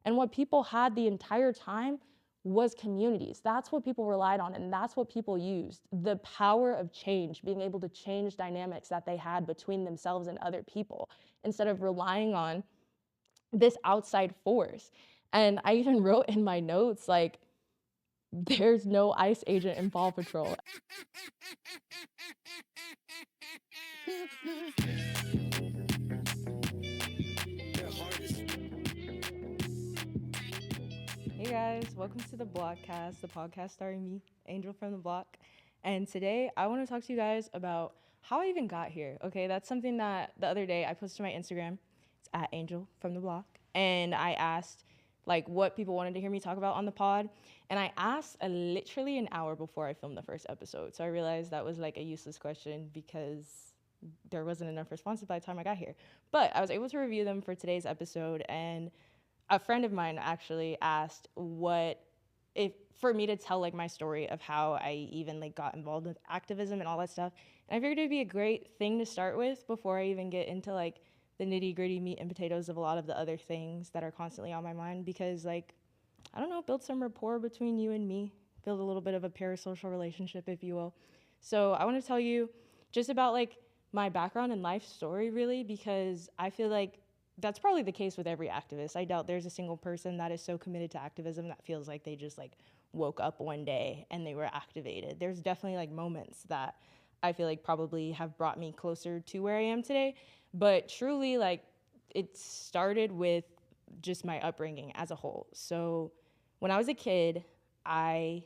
And what people had the entire time was communities. That's what people relied on, and that's what people used. The power of change, being able to change dynamics that they had between themselves and other people, instead of relying on this outside force. And I even wrote in my notes, like, there's no ICE agent in Paw Patrol. Hey guys, welcome to the Bloc Cast, the podcast starring me, Angel from the Bloc. And today I want to talk to you guys about how I even got here. Okay, that's something that the other day I posted to my Instagram. It's at Angel from the Bloc. And I asked like what people wanted to hear me talk about on the pod. And I asked literally an hour before I filmed the first episode. So I realized that was like a useless question because there wasn't enough responses by the time I got here. But I was able to review them for today's episode, and a friend of mine actually asked for me to tell like my story of how I even like got involved with activism and all that stuff. And I figured it'd be a great thing to start with before I even get into like the nitty gritty meat and potatoes of a lot of the other things that are constantly on my mind, because like, I don't know, build some rapport between you and me, build a little bit of a parasocial relationship, if you will. So I want to tell you just about like my background and life story, really, because I feel like that's probably the case with every activist. I doubt there's a single person that is so committed to activism that feels like they just like woke up one day and they were activated. There's definitely like moments that I feel like probably have brought me closer to where I am today. But truly, like, it started with just my upbringing as a whole. So when I was a kid, I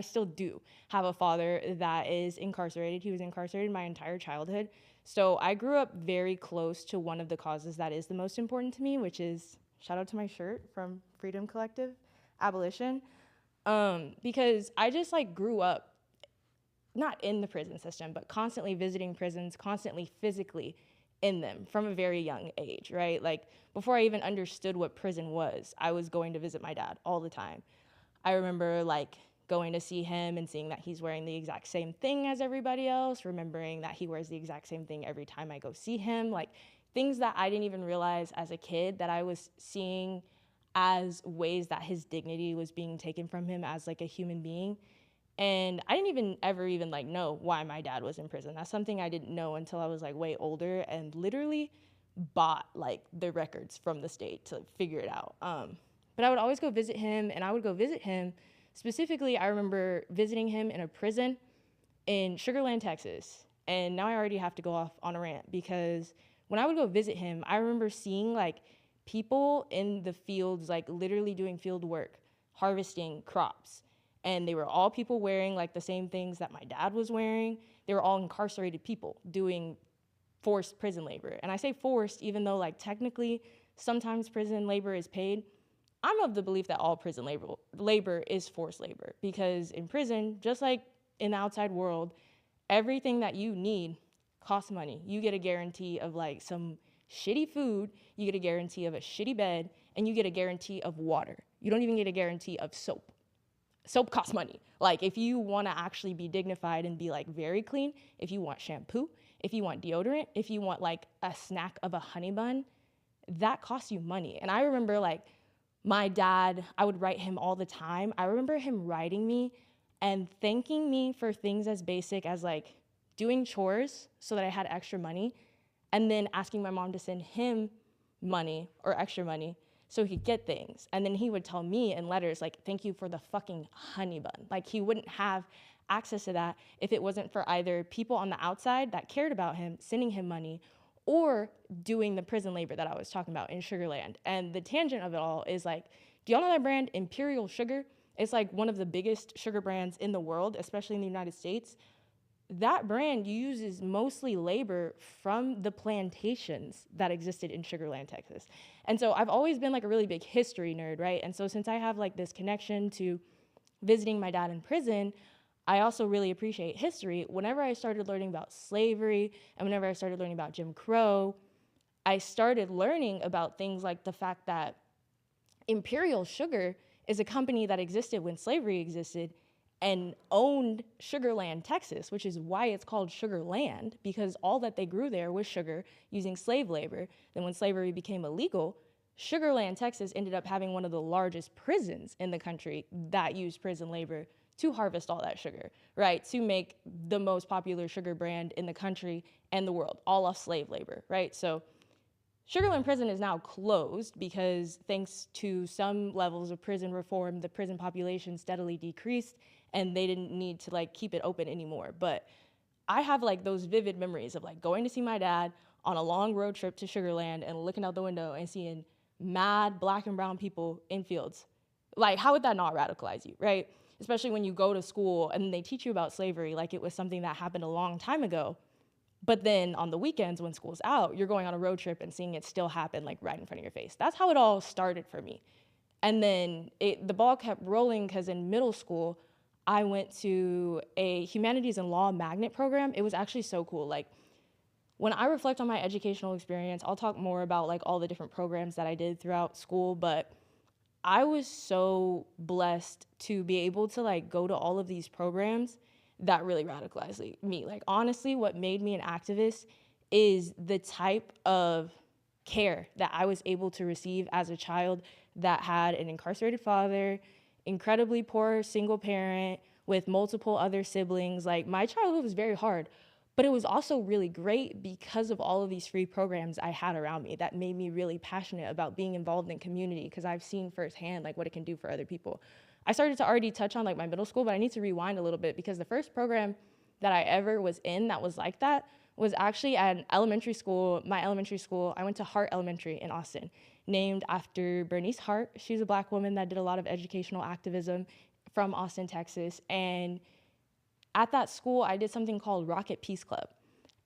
still do have a father that is incarcerated. He was incarcerated my entire childhood. So I grew up very close to one of the causes that is the most important to me, which is, shout out to my shirt from Freedom Collective, abolition. Because I just like grew up not in the prison system, but constantly visiting prisons, constantly physically in them from a very young age, right? Like before I even understood what prison was, I was going to visit my dad all the time. I remember like going to see him and seeing that he's wearing the exact same thing as everybody else, remembering that he wears the exact same thing every time I go see him, like things that I didn't even realize as a kid that I was seeing as ways that his dignity was being taken from him as like a human being. And I didn't ever like know why my dad was in prison. That's something I didn't know until I was like way older and literally bought like the records from the state to figure it out. But I would always go visit him, and I would go visit him. Specifically, I remember visiting him in a prison in Sugar Land, Texas. And now I already have to go off on a rant, because when I would go visit him, I remember seeing like people in the fields, like literally doing field work, harvesting crops. And they were all people wearing like the same things that my dad was wearing. They were all incarcerated people doing forced prison labor. And I say forced, even though like technically sometimes prison labor is paid. I'm of the belief that all prison labor is forced labor, because in prison, just like in the outside world, everything that you need costs money. You get a guarantee of like some shitty food, you get a guarantee of a shitty bed, and you get a guarantee of water. You don't even get a guarantee of soap. Soap costs money. Like if you want to actually be dignified and be like very clean, if you want shampoo, if you want deodorant, if you want like a snack of a honey bun, that costs you money. And I remember like my dad, I would write him all the time. I remember him writing me and thanking me for things as basic as like doing chores so that I had extra money, and then asking my mom to send him money or extra money so he could get things. And then he would tell me in letters like, thank you for the fucking honey bun. Like he wouldn't have access to that if it wasn't for either people on the outside that cared about him sending him money, or doing the prison labor that I was talking about in Sugar Land. And the tangent of it all is like, do y'all know that brand, Imperial Sugar? It's like one of the biggest sugar brands in the world, especially in the United States. That brand uses mostly labor from the plantations that existed in Sugar Land, Texas. And so I've always been like a really big history nerd, right? And so since I have like this connection to visiting my dad in prison, I also really appreciate history. Whenever I started learning about slavery and whenever I started learning about Jim Crow, I started learning about things like the fact that Imperial Sugar is a company that existed when slavery existed, and owned Sugarland, Texas, which is why it's called Sugarland, because all that they grew there was sugar using slave labor. Then when slavery became illegal, Sugarland, Texas ended up having one of the largest prisons in the country that used prison labor to harvest all that sugar, right? To make the most popular sugar brand in the country and the world, all off slave labor, right? So Sugarland Prison is now closed because thanks to some levels of prison reform, the prison population steadily decreased and they didn't need to like keep it open anymore. But I have like those vivid memories of like going to see my dad on a long road trip to Sugarland and looking out the window and seeing mad black and brown people in fields. Like, how would that not radicalize you, right? Especially when you go to school and they teach you about slavery like it was something that happened a long time ago. But then on the weekends when school's out, you're going on a road trip and seeing it still happen like right in front of your face. That's how it all started for me. And then the ball kept rolling because in middle school, I went to a humanities and law magnet program. It was actually so cool. Like, when I reflect on my educational experience, I'll talk more about like all the different programs that I did throughout school, but I was so blessed to be able to like go to all of these programs that really radicalized me. Like, honestly, what made me an activist is the type of care that I was able to receive as a child that had an incarcerated father, incredibly poor single parent with multiple other siblings. Like, my childhood was very hard, but it was also really great because of all of these free programs I had around me that made me really passionate about being involved in community because I've seen firsthand like what it can do for other people. I started to already touch on like my middle school, but I need to rewind a little bit because the first program that I ever was in that was like that was actually at an elementary school. My elementary school, I went to Hart Elementary in Austin, named after Bernice Hart. She's a black woman that did a lot of educational activism from Austin, Texas. And at that school, I did something called Rocket Peace Club.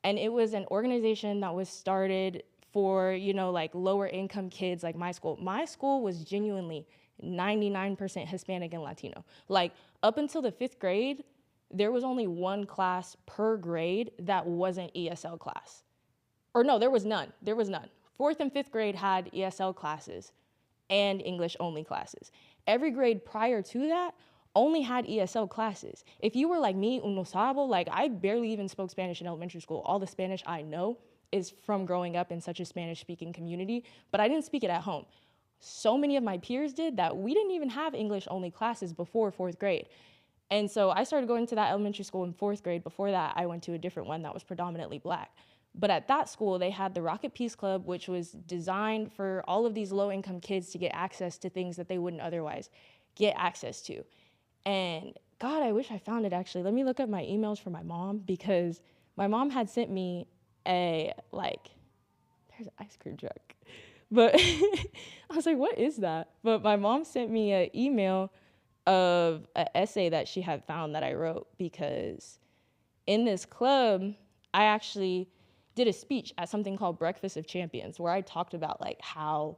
And it was an organization that was started for, you know, like lower income kids like my school. My school was genuinely 99% Hispanic and Latino. Like, up until the 5th grade, there was only one class per grade that wasn't ESL class. Or no, there was none. There was none. 4th and 5th grade had ESL classes and English only classes. Every grade prior to that only had ESL classes. If you were like me, un no sabo, like I barely even spoke Spanish in elementary school. All the Spanish I know is from growing up in such a Spanish speaking community, but I didn't speak it at home. So many of my peers did that we didn't even have English only classes before 4th grade. And so I started going to that elementary school in 4th grade. Before that, I went to a different one that was predominantly black. But at that school, they had the Rocket Peace Club, which was designed for all of these low-income kids to get access to things that they wouldn't otherwise get access to. And God, I wish I found it actually. Let me look up my emails from my mom because my mom had sent me a, like, there's an ice cream truck. But I was like, what is that? But my mom sent me an email of an essay that she had found that I wrote because in this club, I actually did a speech at something called Breakfast of Champions where I talked about like how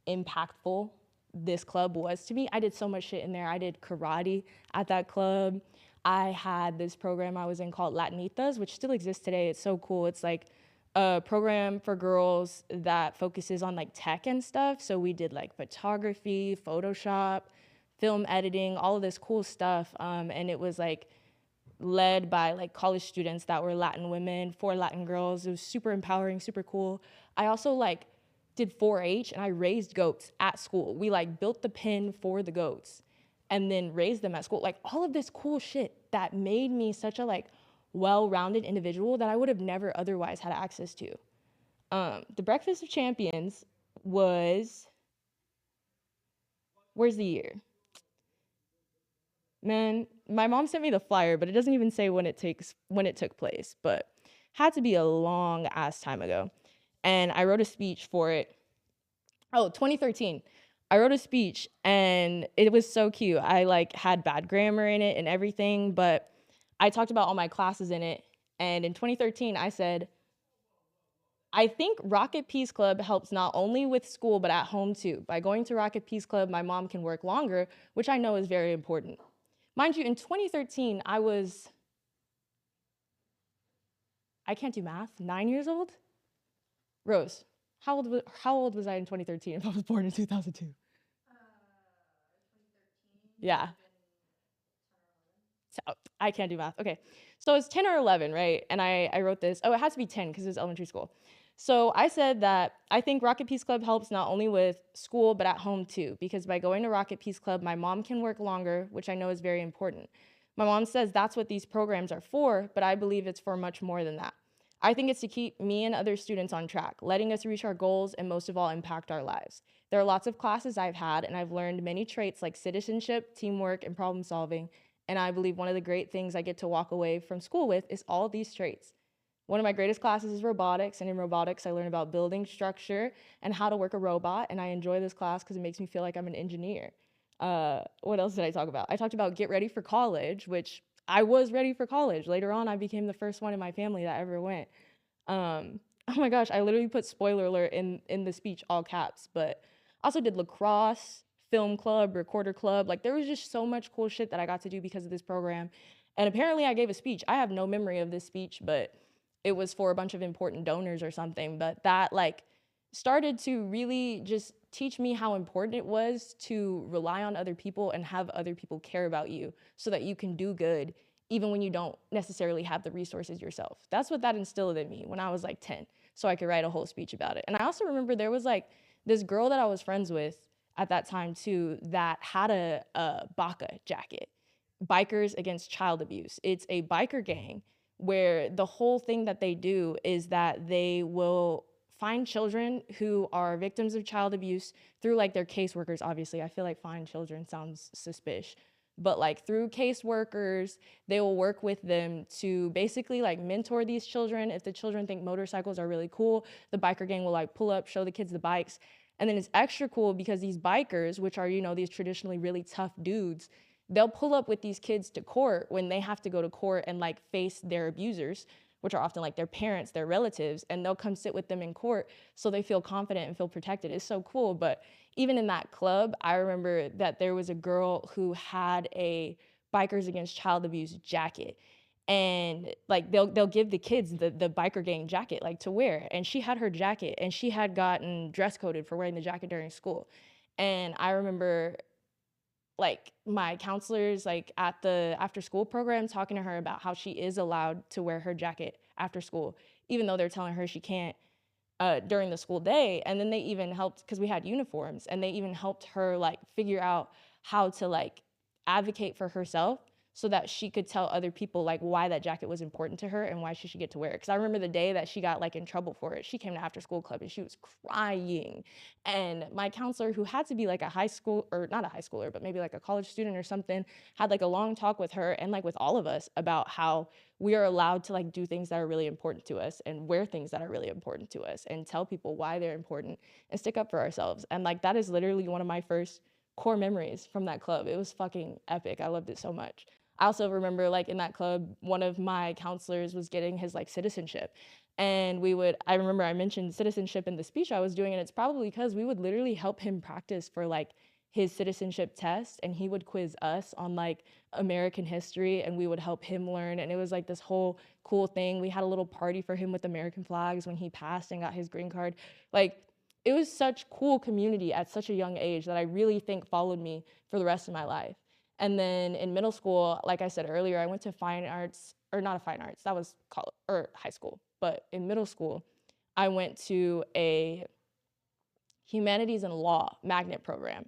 impactful this club was to me. I did so much shit in there. I did karate at that club. I had this program I was in called Latinitas, which still exists today. It's so cool. It's like a program for girls that focuses on like tech and stuff. So we did like photography, Photoshop, film editing, all of this cool stuff. And it was like led by like college students that were Latin women, 4 Latin girls. It was super empowering, super cool. I also like did 4-H and I raised goats at school. We like built the pen for the goats and then raised them at school. Like all of this cool shit that made me such a like well-rounded individual that I would have never otherwise had access to. The Breakfast of Champions was, where's the year? Man, my mom sent me the flyer, but it doesn't even say when it took place, but had to be a long ass time ago. And I wrote a speech for it. Oh, 2013. I wrote a speech and it was so cute. I like had bad grammar in it and everything, but I talked about all my classes in it. And in 2013, I said, I think Rocket Peace Club helps not only with school, but at home too. By going to Rocket Peace Club, my mom can work longer, which I know is very important. Mind you, in 2013, I can't do math, 9 years old? Rose, how old was I in 2013 if I was born in 2002? 2013. Yeah. I can't do math. Okay. So it's 10 or 11, right? And I wrote this. Oh, it has to be 10 because it was elementary school. So I said that I think Rocket Peace Club helps not only with school, but at home too, because by going to Rocket Peace Club, my mom can work longer, which I know is very important. My mom says that's what these programs are for, but I believe it's for much more than that. I think it's to keep me and other students on track, letting us reach our goals, and most of all, impact our lives. There are lots of classes I've had, and I've learned many traits like citizenship, teamwork, and problem solving. And I believe one of the great things I get to walk away from school with is all these traits. One of my greatest classes is robotics, and in robotics, I learn about building structure and how to work a robot, and I enjoy this class because it makes me feel like I'm an engineer. What else did I talk about? I talked about get ready for college, which I was ready for college. Later on, I became the first one in my family that ever went. Oh my gosh, I literally put spoiler alert in the speech, all caps, but I also did lacrosse, film club, recorder club. Like there was just so much cool shit that I got to do because of this program. And apparently I gave a speech. I have no memory of this speech, but it was for a bunch of important donors or something. But that like started to really just teach me how important it was to rely on other people and have other people care about you so that you can do good even when you don't necessarily have the resources yourself. That's what that instilled in me when I was like 10, so I could write a whole speech about it. And I also remember there was like this girl that I was friends with at that time too that had a BACA jacket, Bikers Against Child Abuse. It's a biker gang where the whole thing that they do is that they will find children who are victims of child abuse through like their caseworkers. Obviously, I feel like find children sounds suspicious, but like through caseworkers, they will work with them to basically like mentor these children. If the children think motorcycles are really cool, the biker gang will like pull up, show the kids the bikes. And then it's extra cool because these bikers, which are, you know, these traditionally really tough dudes, they'll pull up with these kids to court when they have to go to court and like face their abusers, which are often like their parents, their relatives, and they'll come sit with them in court so they feel confident and feel protected. It's so cool. But even in that club, I remember that there was a girl who had a Bikers Against Child Abuse jacket. And like they'll give the kids the biker gang jacket like to wear. And she had her jacket and she had gotten dress coded for wearing the jacket during school. And I remember like my counselors like at the after school program talking to her about how she is allowed to wear her jacket after school, even though they're telling her she can't during the school day. And then they even helped because we had uniforms, and they even helped her like figure out how to like advocate for herself so that she could tell other people like why that jacket was important to her and why she should get to wear it. Because I remember the day that she got like in trouble for it, she came to after school club and she was crying. And my counselor, who had to be like a high school, or not a high schooler, but maybe like a college student or something, had like a long talk with her and like with all of us about how we are allowed to like do things that are really important to us and wear things that are really important to us and tell people why they're important and stick up for ourselves. And like that is literally one of my first core memories from that club. It was fucking epic. I loved it so much. I also remember like in that club, one of my counselors was getting his like citizenship. And I remember I mentioned citizenship in the speech I was doing, and it's probably because we would literally help him practice for like his citizenship test, and he would quiz us on like American history, and we would help him learn. And it was like this whole cool thing. We had a little party for him with American flags when he passed and got his green card. Like it was such cool community at such a young age that I really think followed me for the rest of my life. And then in middle school, like I said earlier, I went to fine arts, or not a fine arts, that was college or high school. But in middle school, I went to a humanities and law magnet program.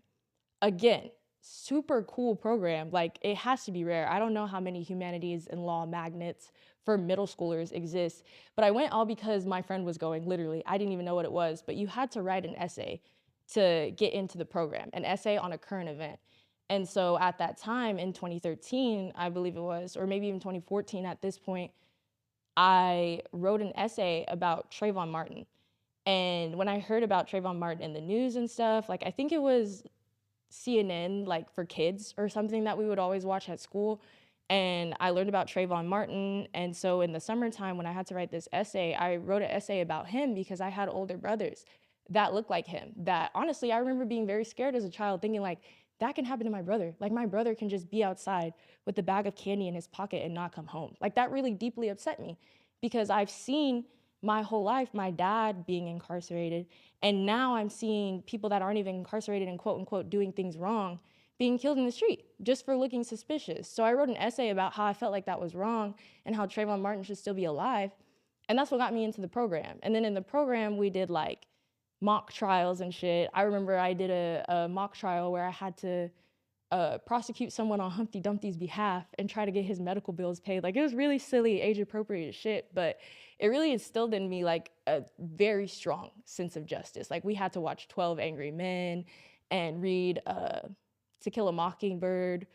Again, super cool program. Like it has to be rare. I don't know how many humanities and law magnets for middle schoolers exist, but I went all because my friend was going, literally. I didn't even know what it was, but you had to write an essay to get into the program, an essay on a current event. And so at that time in 2013, I believe it was, or maybe even 2014 at this point, I wrote an essay about Trayvon Martin. And when I heard about Trayvon Martin in the news and stuff, like I think it was CNN, like for kids or something that we would always watch at school. And I learned about Trayvon Martin. And so in the summertime, when I had to write this essay, I wrote an essay about him because I had older brothers that looked like him. That honestly, I remember being very scared as a child, thinking like, that can happen to my brother. Like my brother can just be outside with a bag of candy in his pocket and not come home. Like that really deeply upset me because I've seen my whole life my dad being incarcerated, and now I'm seeing people that aren't even incarcerated and quote unquote doing things wrong being killed in the street just for looking suspicious. So I wrote an essay about how I felt like that was wrong and how Trayvon Martin should still be alive. And that's what got me into the program. And then in the program, we did like mock trials and shit. I remember I did a mock trial where I had to prosecute someone on Humpty Dumpty's behalf and try to get his medical bills paid. Like, it was really silly, age-appropriate shit, but it really instilled in me like a very strong sense of justice. Like, we had to watch 12 Angry Men and read To Kill a Mockingbird,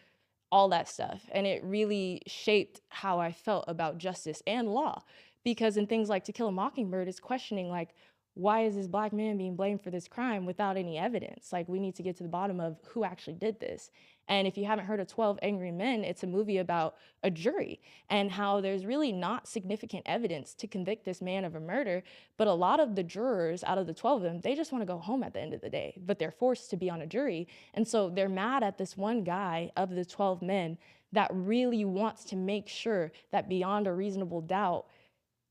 all that stuff. And it really shaped how I felt about justice and law. Because in things like To Kill a Mockingbird, it's questioning like, why is this Black man being blamed for this crime without any evidence? Like, we need to get to the bottom of who actually did this. And if you haven't heard of 12 Angry Men, it's a movie about a jury and how there's really not significant evidence to convict this man of a murder. But a lot of the jurors, out of the 12 of them, they just want to go home at the end of the day, but they're forced to be on a jury. And so they're mad at this one guy of the 12 men that really wants to make sure that beyond a reasonable doubt,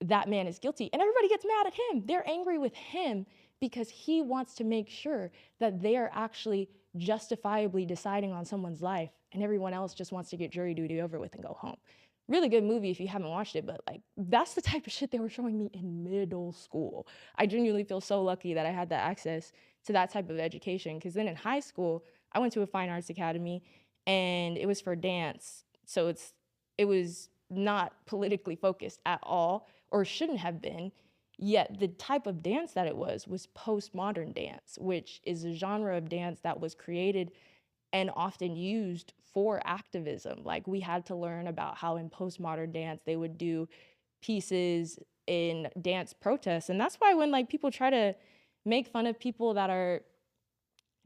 that man is guilty. And everybody gets mad at him. They're angry with him because he wants to make sure that they are actually justifiably deciding on someone's life, and everyone else just wants to get jury duty over with and go home. Really good movie if you haven't watched it, but like, that's the type of shit they were showing me in middle school. I genuinely feel so lucky that I had that access to that type of education, because then in high school, I went to a fine arts academy and it was for dance. So it was not politically focused at all, or shouldn't have been, yet the type of dance that it was postmodern dance, which is a genre of dance that was created and often used for activism. Like, we had to learn about how in postmodern dance they would do pieces in dance protests. And that's why when like people try to make fun of people that are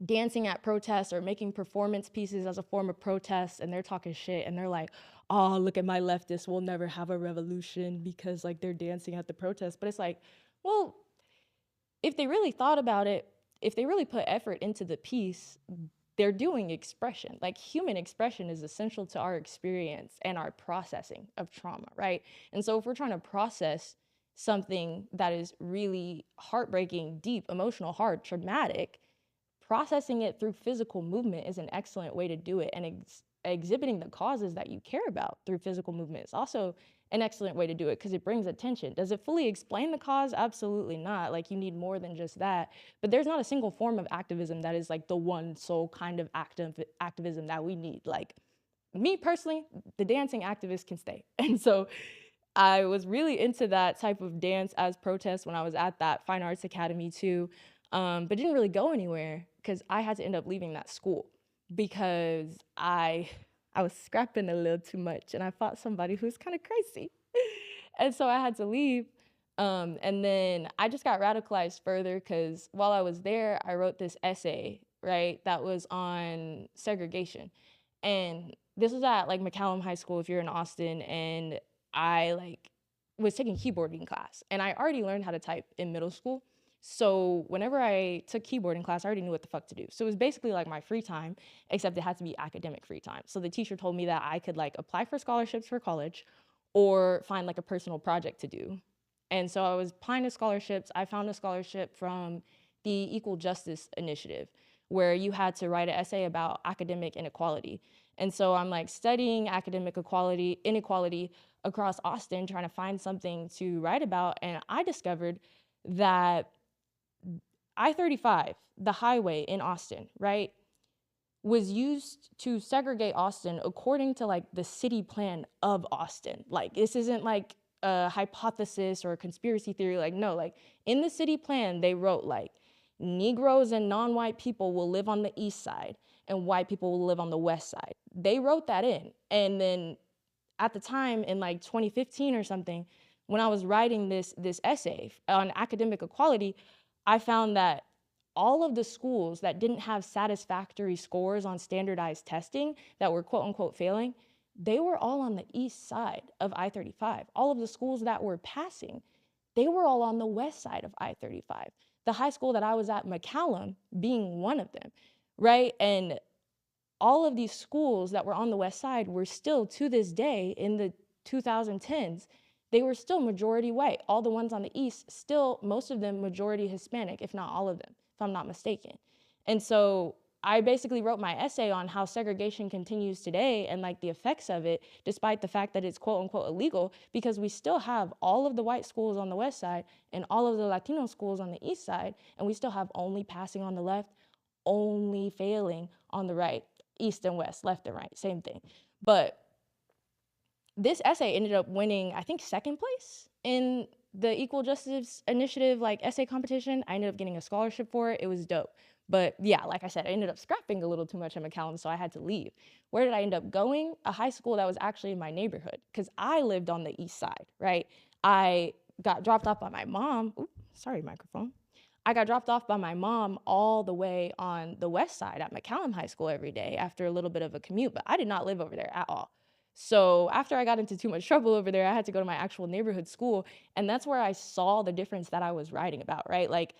dancing at protests or making performance pieces as a form of protest, and they're talking shit and they're like, oh, look at my leftists, we'll never have a revolution because like they're dancing at the protest. But it's like, well, if they really thought about it, if they really put effort into the piece, they're doing expression. Like, human expression is essential to our experience and our processing of trauma, right? And so if we're trying to process something that is really heartbreaking, deep, emotional, hard, traumatic, processing it through physical movement is an excellent way to do it. And exhibiting the causes that you care about through physical movement is also an excellent way to do it, because it brings attention. Does it fully explain the cause? Absolutely not. Like, you need more than just that. But there's not a single form of activism that is like the one sole kind of activism that we need. Like, me personally, the dancing activist can stay. And so I was really into that type of dance as protest when I was at that fine arts academy too, but didn't really go anywhere because I had to end up leaving that school because I was scrapping a little too much and I fought somebody who was kind of crazy. And so I had to leave. And then I just got radicalized further because while I was there, I wrote this essay, right, that was on segregation. And this was at like McCallum High School if you're in Austin, and I like was taking keyboarding class, and I already learned how to type in middle school. So whenever I took keyboarding class, I already knew what the fuck to do. So it was basically like my free time, except it had to be academic free time. So the teacher told me that I could like apply for scholarships for college or find like a personal project to do. And so I was applying to scholarships. I found a scholarship from the Equal Justice Initiative, where you had to write an essay about academic inequality. And so I'm like studying academic inequality across Austin, trying to find something to write about. And I discovered that I-35, the highway in Austin, right, was used to segregate Austin according to like the city plan of Austin. Like, this isn't like a hypothesis or a conspiracy theory. Like, no, like in the city plan, they wrote like Negroes and non-white people will live on the east side and white people will live on the west side. They wrote that in. And then at the time in like 2015 or something, when I was writing this essay on academic equality, I found that all of the schools that didn't have satisfactory scores on standardized testing that were quote unquote failing, they were all on the east side of I-35. All of the schools that were passing, they were all on the west side of I-35. The high school that I was at, McCallum, being one of them, right? And all of these schools that were on the west side were still, to this day, in the 2010s, they were still majority white. All the ones on the east, still, most of them majority Hispanic, if not all of them, if I'm not mistaken. And so I basically wrote my essay on how segregation continues today and like the effects of it, despite the fact that it's quote unquote illegal, because we still have all of the white schools on the west side and all of the Latino schools on the east side, and we still have only passing on the left, only failing on the right, east and west, left and right, same thing. But this essay ended up winning, I think, second place in the Equal Justice Initiative like essay competition. I ended up getting a scholarship for it. It was dope. But yeah, like I said, I ended up scrapping a little too much at McCallum, so I had to leave. Where did I end up going? A high school that was actually in my neighborhood, because I lived on the east side, right? I got dropped off by my mom. Ooh, sorry, microphone. I got dropped off by my mom all the way on the west side at McCallum High School every day after a little bit of a commute, but I did not live over there at all. So after I got into too much trouble over there, I had to go to my actual neighborhood school. And that's where I saw the difference that I was writing about, right? Like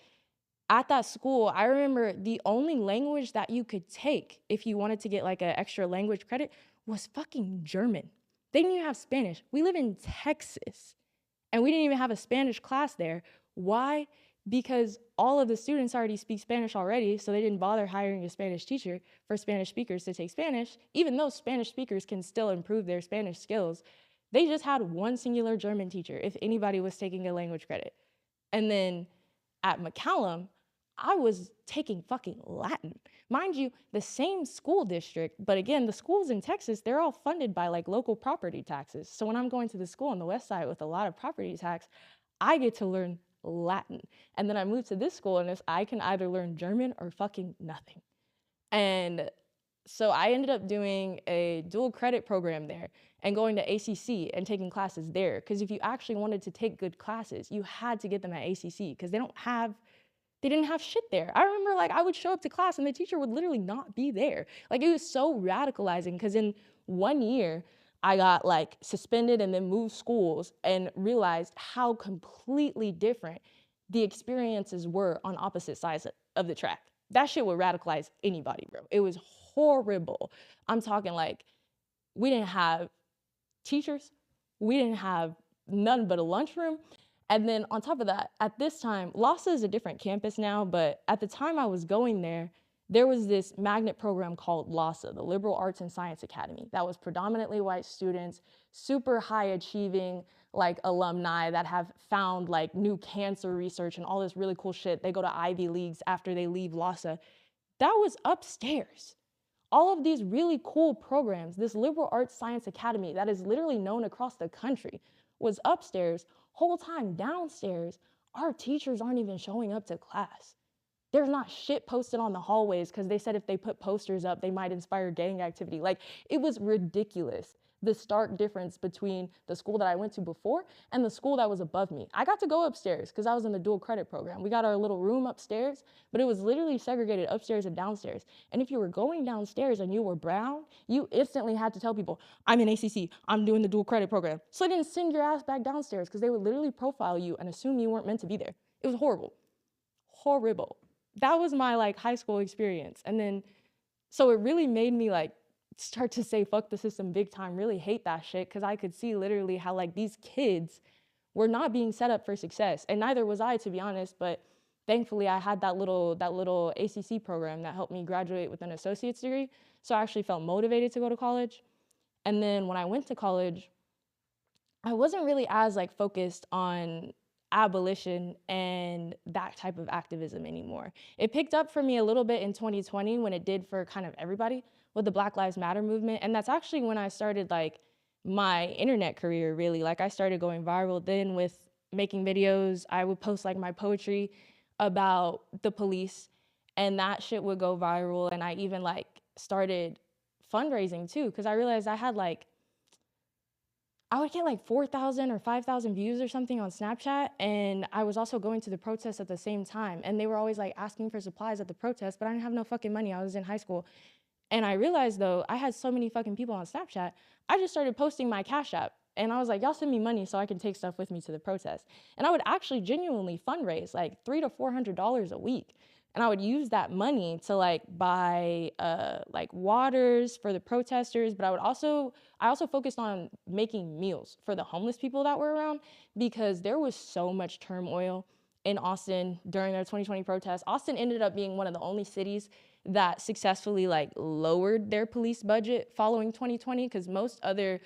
at that school, I remember the only language that you could take if you wanted to get like an extra language credit was fucking German. They didn't even have Spanish. We live in Texas and we didn't even have a Spanish class there. Why? Because all of the students already speak Spanish already, so they didn't bother hiring a Spanish teacher for Spanish speakers to take Spanish, even though Spanish speakers can still improve their Spanish skills. They just had one singular German teacher if anybody was taking a language credit. And then at McCallum, I was taking fucking Latin. Mind you, the same school district, but again, the schools in Texas, they're all funded by like local property taxes. So when I'm going to the school on the west side with a lot of property tax, I get to learn Latin. And then I moved to this school and I can either learn German or fucking nothing. And so I ended up doing a dual credit program there and going to ACC and taking classes there. Because if you actually wanted to take good classes, you had to get them at ACC because they didn't have shit there. I remember like I would show up to class and the teacher would literally not be there. Like it was so radicalizing because in 1 year, I got like suspended and then moved schools and realized how completely different the experiences were on opposite sides of the track. That shit would radicalize anybody, bro. It was horrible. I'm talking like we didn't have teachers. We didn't have none but a lunchroom. And then on top of that, at this time, LASA is a different campus now, but at the time I was going there was this magnet program called LASA, the Liberal Arts and Science Academy, that was predominantly white students, super high achieving like alumni that have found like new cancer research and all this really cool shit. They go to Ivy Leagues after they leave LASA. That was upstairs. All of these really cool programs, this Liberal Arts Science Academy that is literally known across the country was upstairs. Whole time downstairs, our teachers aren't even showing up to class. There's not shit posted on the hallways because they said if they put posters up, they might inspire gang activity. Like, it was ridiculous, the stark difference between the school that I went to before and the school that was above me. I got to go upstairs because I was in the dual credit program. We got our little room upstairs, but it was literally segregated upstairs and downstairs. And if you were going downstairs and you were brown, you instantly had to tell people, I'm in ACC, I'm doing the dual credit program. So they didn't send your ass back downstairs because they would literally profile you and assume you weren't meant to be there. It was horrible. Horrible. That was my like high school experience. And then, so it really made me like start to say fuck the system big time, really hate that shit, because I could see literally how like these kids were not being set up for success. And neither was I, to be honest, but thankfully I had that little ACC program that helped me graduate with an associate's degree. So I actually felt motivated to go to college. And then when I went to college, I wasn't really as like focused on abolition and that type of activism anymore. It picked up for me a little bit in 2020 when it did for kind of everybody with the Black Lives Matter movement. And that's actually when I started like my internet career, really. Like I started going viral then with making videos. I would post like my poetry about the police and that shit would go viral. And I even like started fundraising too, because I realized I would get like 4,000 or 5,000 views or something on Snapchat. And I was also going to the protests at the same time. And they were always like asking for supplies at the protest, but I didn't have no fucking money. I was in high school. And I realized though, I had so many fucking people on Snapchat, I just started posting my Cash App. And I was like, y'all send me money so I can take stuff with me to the protest. And I would actually genuinely fundraise like $300 to $400 a week. And I would use that money to like buy like waters for the protesters, but I also focused on making meals for the homeless people that were around because there was so much turmoil in Austin during their 2020 protests. Austin ended up being one of the only cities that successfully like lowered their police budget following 2020, because most other,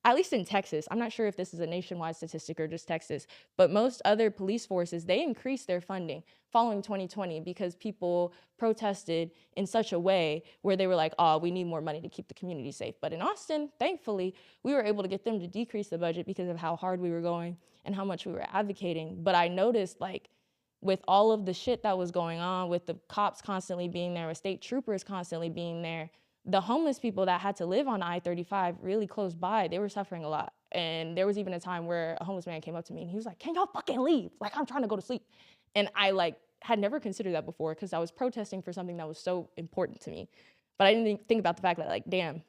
at least in Texas, I'm not sure if this is a nationwide statistic or just Texas, but most other police forces, they increased their funding following 2020 because people protested in such a way where they were like, oh, we need more money to keep the community safe. But in Austin, thankfully, we were able to get them to decrease the budget because of how hard we were going and how much we were advocating. But I noticed, like, with all of the shit that was going on, with the cops constantly being there, with state troopers constantly being there, the homeless people that had to live on I-35 really close by, they were suffering a lot. And there was even a time where a homeless man came up to me and he was like, can y'all fucking leave? Like, I'm trying to go to sleep. And I like had never considered that before because I was protesting for something that was so important to me. But I didn't think about the fact that, like, damn,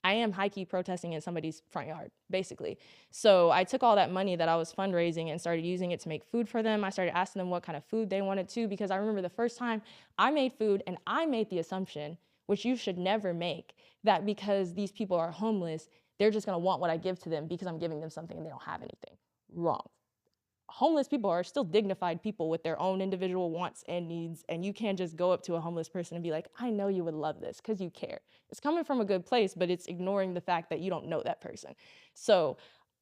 I am high-key protesting in somebody's front yard, basically. So I took all that money that I was fundraising and started using it to make food for them. I started asking them what kind of food they wanted too, because I remember the first time I made food and I made the assumption, which you should never make, that because these people are homeless, they're just gonna want what I give to them because I'm giving them something and they don't have anything. Wrong. Homeless people are still dignified people with their own individual wants and needs, and you can't just go up to a homeless person and be like, I know you would love this, because you care. It's coming from a good place, but it's ignoring the fact that you don't know that person. So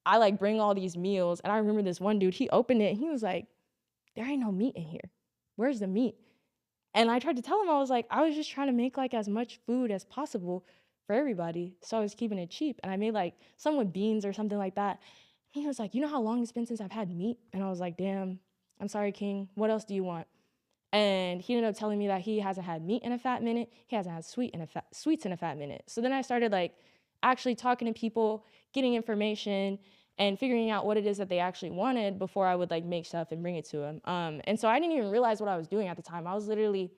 I like bring all these meals, and I remember this one dude, he opened it and he was like, there ain't no meat in here. Where's the meat? And I tried to tell him, I was like, I was just trying to make like as much food as possible for everybody, so I was keeping it cheap. And I made like some with beans or something like that. He was like, you know how long it's been since I've had meat? And I was like, damn, I'm sorry, King. What else do you want? And he ended up telling me that he hasn't had meat in a fat minute. He hasn't had sweets in a fat minute. So then I started like actually talking to people, getting information, and figuring out what it is that they actually wanted before I would like make stuff and bring it to them. And so I didn't even realize what I was doing at the time. I was literally,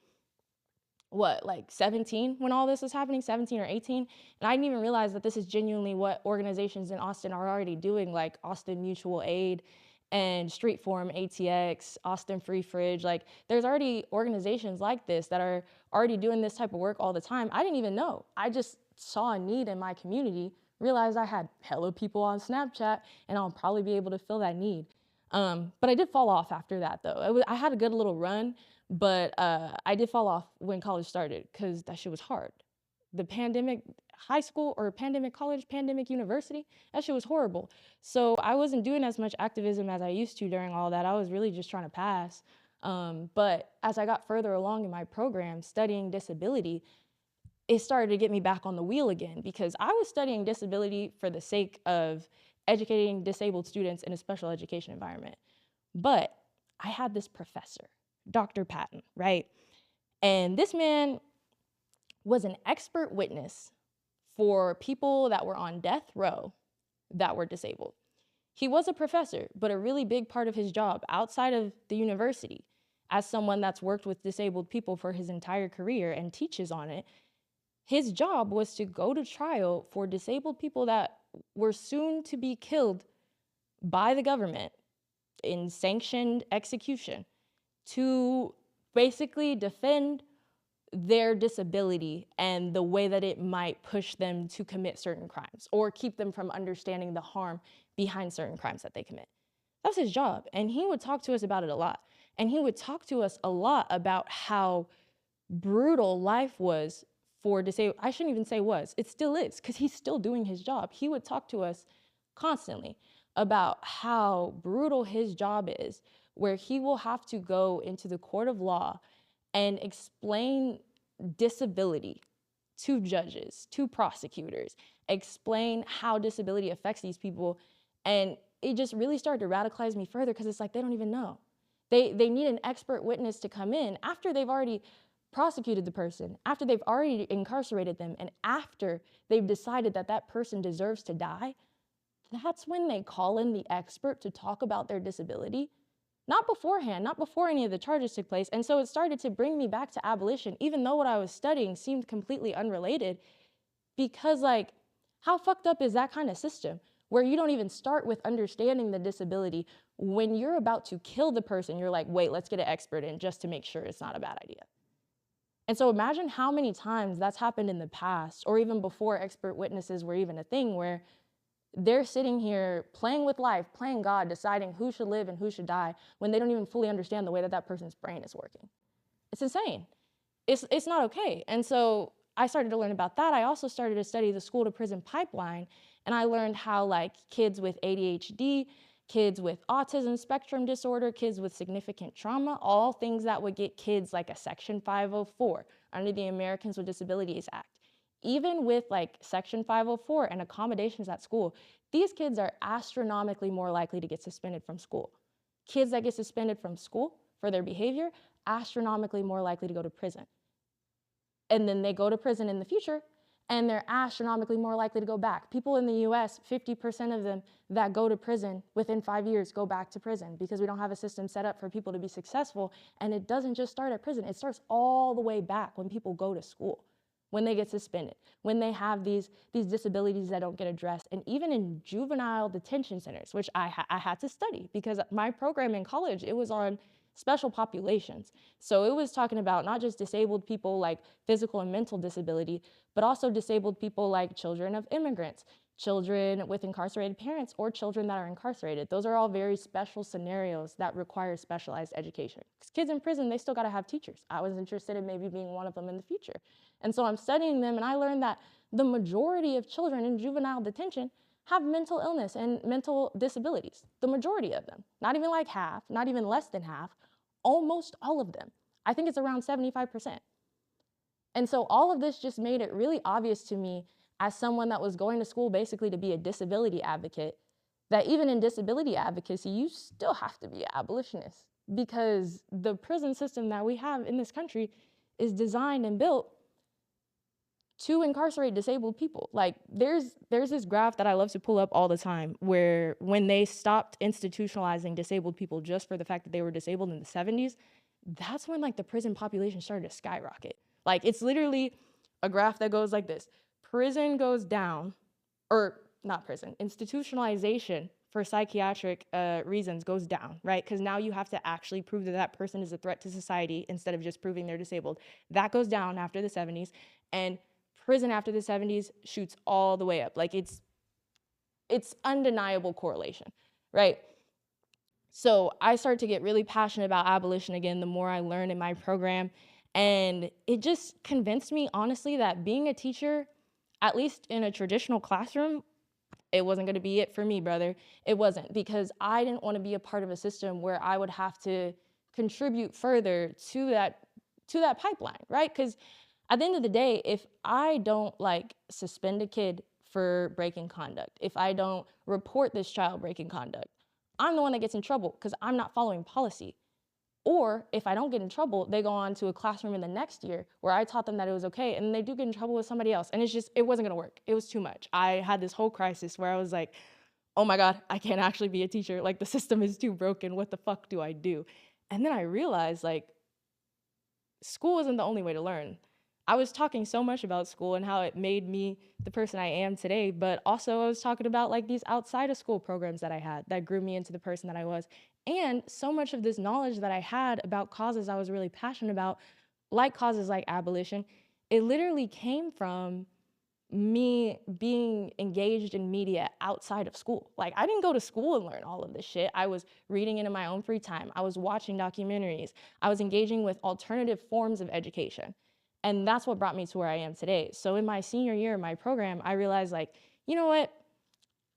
like 17 when all this was happening, 17 or 18. And I didn't even realize that this is genuinely what organizations in Austin are already doing, like Austin Mutual Aid and Street Forum, ATX, Austin Free Fridge. Like there's already organizations like this that are already doing this type of work all the time. I didn't even know. I just saw a need in my community, realized I had hella people on Snapchat, and I'll probably be able to fill that need. But I did fall off after that though. I had a good little run, but I did fall off when college started because that shit was hard. The pandemic high school or pandemic college, pandemic university, that shit was horrible. So I wasn't doing as much activism as I used to during all that. I was really just trying to pass. But as I got further along in my program studying disability, it started to get me back on the wheel again, because I was studying disability for the sake of educating disabled students in a special education environment. But I had this professor, Dr. Patton, right? And this man was an expert witness for people that were on death row that were disabled. He was a professor, but a really big part of his job outside of the university, as someone that's worked with disabled people for his entire career and teaches on it, his job was to go to trial for disabled people that were soon to be killed by the government in sanctioned execution, to basically defend their disability and the way that it might push them to commit certain crimes or keep them from understanding the harm behind certain crimes that they commit. That was his job. And he would talk to us about it a lot. And he would talk to us a lot about how brutal life was for disabled. I shouldn't even say was, it still is, because he's still doing his job. He would talk to us constantly about how brutal his job is, where he will have to go into the court of law and explain disability to judges, to prosecutors, explain how disability affects these people. And it just really started to radicalize me further, because it's like they don't even know. They need an expert witness to come in after they've already prosecuted the person, after they've already incarcerated them, and after they've decided that that person deserves to die. That's when they call in the expert to talk about their disability. Not beforehand, not before any of the charges took place. And so it started to bring me back to abolition, even though what I was studying seemed completely unrelated, because like, how fucked up is that kind of system where you don't even start with understanding the disability? When you're about to kill the person, you're like, wait, let's get an expert in just to make sure it's not a bad idea. And so imagine how many times that's happened in the past, or even before expert witnesses were even a thing, where They're sitting here playing with life, playing God, deciding who should live and who should die when they don't even fully understand the way that that person's brain is working. It's insane. It's not okay. And so I started to learn about that. I also started to study the school to prison pipeline, and I learned how like kids with ADHD, kids with autism spectrum disorder, kids with significant trauma, all things that would get kids like a Section 504 under the Americans with Disabilities Act. Even with like Section 504 and accommodations at school, these kids are astronomically more likely to get suspended from school. Kids that get suspended from school for their behavior, astronomically more likely to go to prison. And then they go to prison in the future, and they're astronomically more likely to go back. People in the US, 50% of them that go to prison within 5 years go back to prison because we don't have a system set up for people to be successful. And it doesn't just start at prison, it starts all the way back when people go to school, when they get suspended, when they have these disabilities that don't get addressed. And even in juvenile detention centers, which I had to study because my program in college, it was on special populations. So it was talking about not just disabled people like physical and mental disability, but also disabled people like children of immigrants, children with incarcerated parents, or children that are incarcerated. Those are all very special scenarios that require specialized education. Because kids in prison, they still gotta have teachers. I was interested in maybe being one of them in the future. And so I'm studying them, and I learned that the majority of children in juvenile detention have mental illness and mental disabilities. The majority of them, not even like half, not even less than half, almost all of them. I think it's around 75%. And so all of this just made it really obvious to me as someone that was going to school basically to be a disability advocate, that even in disability advocacy, you still have to be an abolitionist because the prison system that we have in this country is designed and built to incarcerate disabled people. Like there's this graph that I love to pull up all the time where when they stopped institutionalizing disabled people just for the fact that they were disabled in the 70s, that's when like the prison population started to skyrocket. Like it's literally a graph that goes like this. Prison goes down, or not prison, institutionalization for psychiatric reasons goes down, right? Because now you have to actually prove that that person is a threat to society instead of just proving they're disabled. That goes down after the 70s, and prison after the 70s shoots all the way up. Like it's undeniable correlation, right? So I started to get really passionate about abolition again the more I learned in my program. And it just convinced me, honestly, that being a teacher, at least in a traditional classroom, it wasn't going to be it for me, brother. It wasn't, because I didn't want to be a part of a system where I would have to contribute further to that pipeline, right? Because at the end of the day, if I don't like suspend a kid for breaking conduct, if I don't report this child breaking conduct, I'm the one that gets in trouble because I'm not following policy. Or if I don't get in trouble, they go on to a classroom in the next year where I taught them that it was okay, and they do get in trouble with somebody else. And it wasn't gonna work. It was too much. I had this whole crisis where I was like, oh my God, I can't actually be a teacher. Like the system is too broken. What the fuck do I do? And then I realized like school isn't the only way to learn. I was talking so much about school and how it made me the person I am today, but also I was talking about like these outside of school programs that I had that grew me into the person that I was. And so much of this knowledge that I had about causes I was really passionate about, like causes like abolition, it literally came from me being engaged in media outside of school. Like I didn't go to school and learn all of this shit. I was reading it in my own free time. I was watching documentaries. I was engaging with alternative forms of education. And that's what brought me to where I am today. So in my senior year of my program, I realized like, you know what?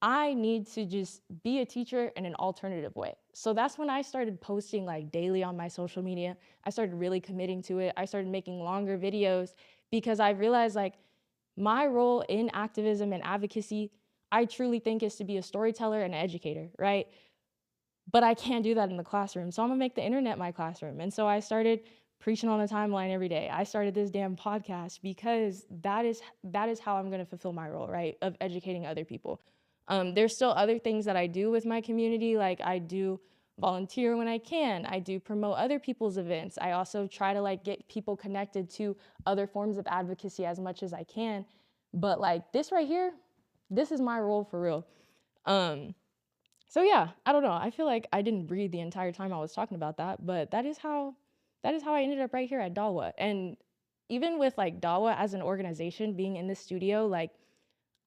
I need to just be a teacher in an alternative way. So that's when I started posting like daily on my social media. I started really committing to it. I started making longer videos because I realized like my role in activism and advocacy, I truly think is to be a storyteller and an educator, right? But I can't do that in the classroom. So I'm gonna make the internet my classroom. And so I started preaching on the timeline every day. I started this damn podcast because that is how I'm gonna fulfill my role, right? Of educating other people. There's still other things that I do with my community, like I do volunteer when I can. I do promote other people's events. I also try to like get people connected to other forms of advocacy as much as I can. But like this right here, this is my role for real. So yeah, I don't know. I feel like I didn't breathe the entire time I was talking about that, but that is how I ended up right here at Dawa. And even with like Dawa as an organization being in the studio, like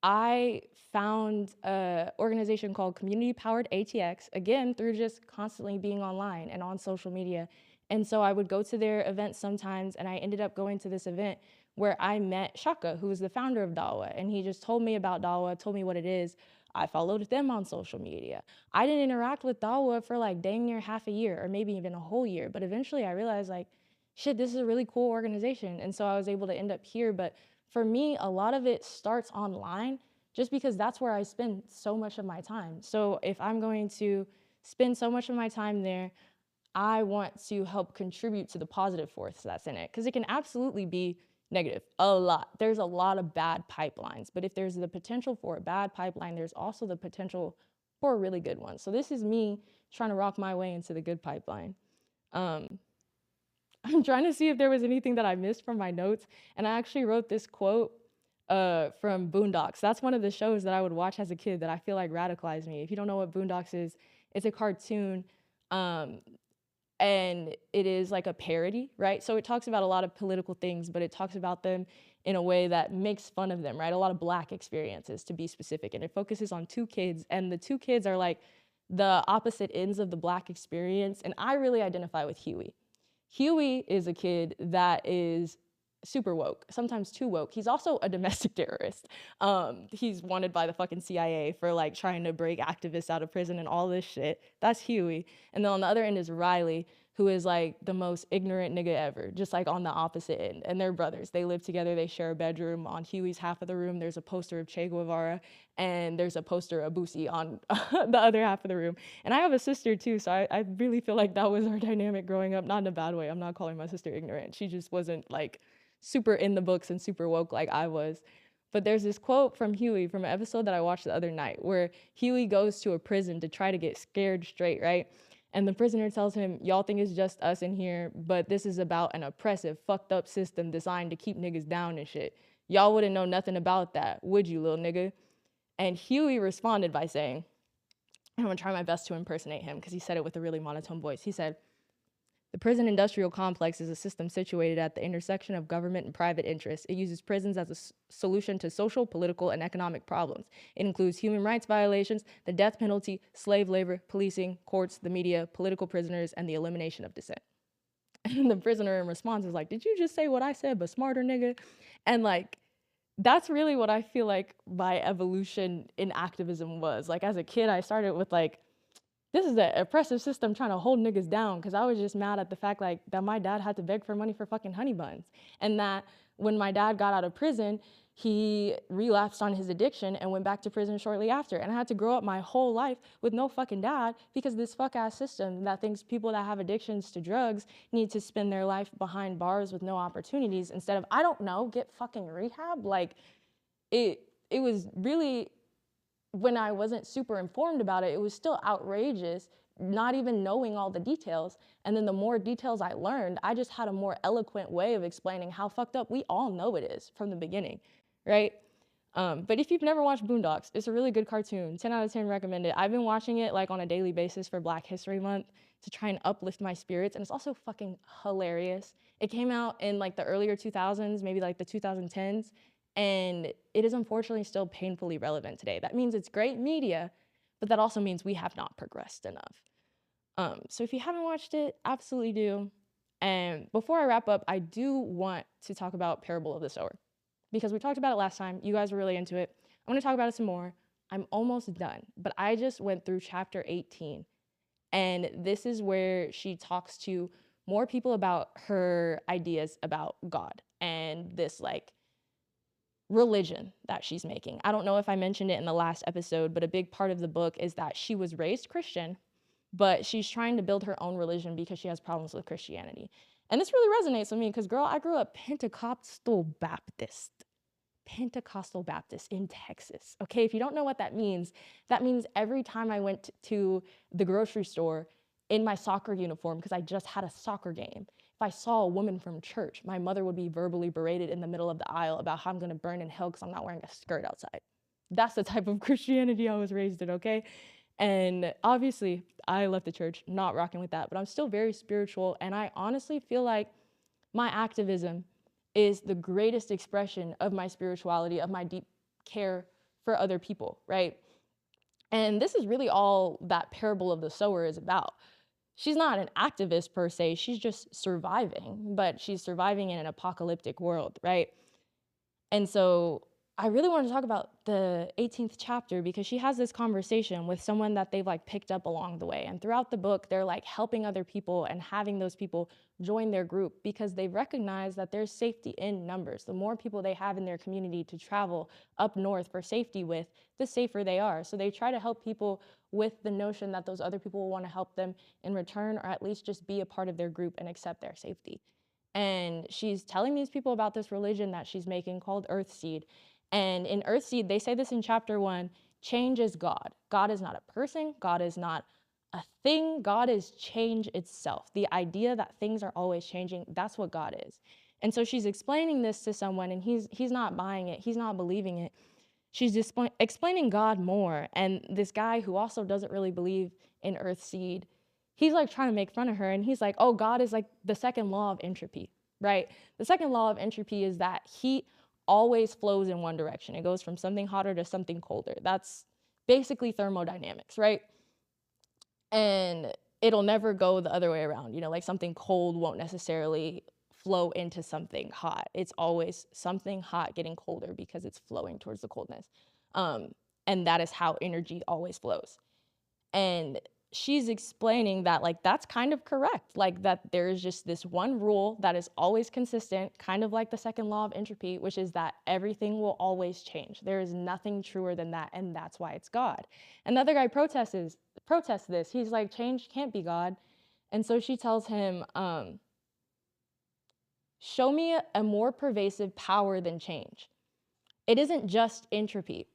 I found an organization called Community Powered ATX, again, through just constantly being online and on social media. And so I would go to their events sometimes, and I ended up going to this event where I met Shaka, who was the founder of Dawa, and he just told me about Dawa, told me what it is. I followed them on social media. I didn't interact with Dawa for like dang near half a year, or maybe even a whole year, but eventually I realized like, shit, this is a really cool organization. And so I was able to end up here. But for me, a lot of it starts online just because that's where I spend so much of my time. So if I'm going to spend so much of my time there, I want to help contribute to the positive force that's in it, because it can absolutely be negative, a lot. There's a lot of bad pipelines, but if there's the potential for a bad pipeline, there's also the potential for a really good one. So this is me trying to rock my way into the good pipeline. I'm trying to see if there was anything that I missed from my notes, and I actually wrote this quote from Boondocks. That's one of the shows that I would watch as a kid that I feel like radicalized me. If you don't know what Boondocks is, it's a cartoon, and it is like a parody, right? So it talks about a lot of political things, but it talks about them in a way that makes fun of them, right? A lot of Black experiences, to be specific, and it focuses on two kids, and the two kids are like the opposite ends of the Black experience, and I really identify with Huey. Huey is a kid that is super woke, sometimes too woke. He's also a domestic terrorist. He's wanted by the fucking CIA for like trying to break activists out of prison and all this shit. That's Huey. And then on the other end is Riley, who is like the most ignorant nigga ever, just like on the opposite end. And they're brothers. They live together. They share a bedroom. On Huey's half of the room, there's a poster of Che Guevara, and there's a poster of Boosie on the other half of the room. And I have a sister too, so I really feel like that was our dynamic growing up. Not in a bad way. I'm not calling my sister ignorant. She just wasn't like super in the books and super woke like I was. But there's this quote from Huey from an episode that I watched the other night where Huey goes to a prison to try to get scared straight, right? And the prisoner tells him, y'all think it's just us in here, but this is about an oppressive, fucked up system designed to keep niggas down and shit. Y'all wouldn't know nothing about that, would you, little nigga? And Huey responded by saying, I'm gonna try my best to impersonate him because he said it with a really monotone voice. He said, the prison industrial complex is a system situated at the intersection of government and private interests. It uses prisons as a solution to social, political, and economic problems. It includes human rights violations, the death penalty, slave labor, policing, courts, the media, political prisoners, and the elimination of dissent. And the prisoner in response is like, did you just say what I said, but smarter, nigga? And like, that's really what I feel like my evolution in activism was. Like, as a kid, I started with like, this is an oppressive system trying to hold niggas down, because I was just mad at the fact like that my dad had to beg for money for fucking honey buns, and that when my dad got out of prison, he relapsed on his addiction and went back to prison shortly after. And I had to grow up my whole life with no fucking dad because this fuck ass system that thinks people that have addictions to drugs need to spend their life behind bars with no opportunities instead of, I don't know, get fucking rehab. Like it was really, when I wasn't super informed about it, it was still outrageous, not even knowing all the details. And then the more details I learned, I just had a more eloquent way of explaining how fucked up we all know it is from the beginning, right? But if you've never watched Boondocks, it's a really good cartoon. 10 out of 10 recommend it. I've been watching it like on a daily basis for Black History Month to try and uplift my spirits, and it's also fucking hilarious. It came out in like the earlier 2000s, maybe like the 2010s, and it is unfortunately still painfully relevant today. That means it's great media, but that also means we have not progressed enough. So if you haven't watched it, absolutely do. And before I wrap up, I do want to talk about Parable of the Sower, because we talked about it last time. You guys were really into it. I'm gonna talk about it some more. I'm almost done, but I just went through chapter 18, and this is where she talks to more people about her ideas about God and this like religion that she's making. I don't know if I mentioned it in the last episode, but a big part of the book is that she was raised Christian, but she's trying to build her own religion because she has problems with Christianity. And this really resonates with me because, girl, I grew up Pentecostal Baptist in Texas. Okay, if you don't know what that means every time I went to the grocery store in my soccer uniform, because I just had a soccer game, if I saw a woman from church, my mother would be verbally berated in the middle of the aisle about how I'm gonna burn in hell because I'm not wearing a skirt outside. That's the type of Christianity I was raised in, okay? And obviously, I left the church, not rocking with that, but I'm still very spiritual, and I honestly feel like my activism is the greatest expression of my spirituality, of my deep care for other people, right? And this is really all that parable of the sower is about. She's not an activist per se, she's just surviving, but she's surviving in an apocalyptic world, right? And so I really want to talk about the 18th chapter because she has this conversation with someone that they've like picked up along the way. And throughout the book, they're like helping other people and having those people join their group because they recognize that there's safety in numbers. The more people they have in their community to travel up north for safety with, the safer they are. So they try to help people with the notion that those other people will want to help them in return, or at least just be a part of their group and accept their safety. And she's telling these people about this religion that she's making called Earthseed. And in Earthseed, they say this in chapter 1, change is God. God is not a person. God is not a thing. God is change itself. The idea that things are always changing, that's what God is. And so she's explaining this to someone, and he's not buying it. He's not believing it. She's just explaining God more. And this guy who also doesn't really believe in Earthseed, he's like trying to make fun of her. And he's like, oh, God is like the second law of entropy, right? The second law of entropy is that heat always flows in one direction. It goes from something hotter to something colder. That's basically thermodynamics, right? And it'll never go the other way around. You know, like something cold won't necessarily flow into something hot. It's always something hot getting colder because it's flowing towards the coldness. And that is how energy always flows. And she's explaining that like that's kind of correct, like that there's just this one rule that is always consistent, kind of like the second law of entropy, which is that everything will always change. There is nothing truer than that, and that's why it's God. And the other guy protests this. He's like, change can't be God. And so she tells him, show me a more pervasive power than change. It isn't just entropy.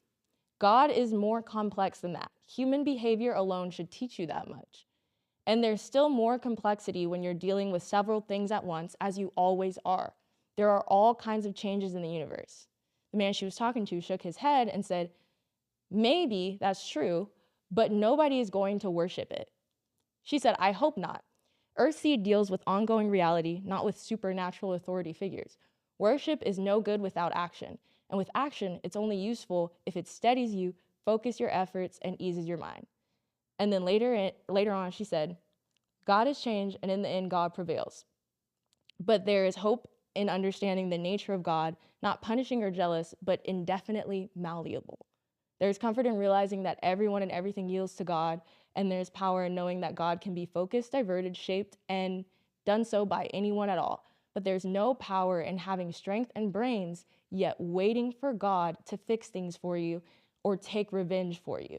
God is more complex than that. Human behavior alone should teach you that much. And there's still more complexity when you're dealing with several things at once, as you always are. There are all kinds of changes in the universe. The man she was talking to shook his head and said, maybe that's true, but nobody is going to worship it. She said, I hope not. Earthseed deals with ongoing reality, not with supernatural authority figures. Worship is no good without action. And with action, it's only useful if it steadies you, focuses your efforts, and eases your mind. And then later on, she said, God is change, and in the end, God prevails. But there is hope in understanding the nature of God, not punishing or jealous, but indefinitely malleable. There's comfort in realizing that everyone and everything yields to God, and there's power in knowing that God can be focused, diverted, shaped, and done so by anyone at all. But there's no power in having strength and brains, yet waiting for God to fix things for you or take revenge for you.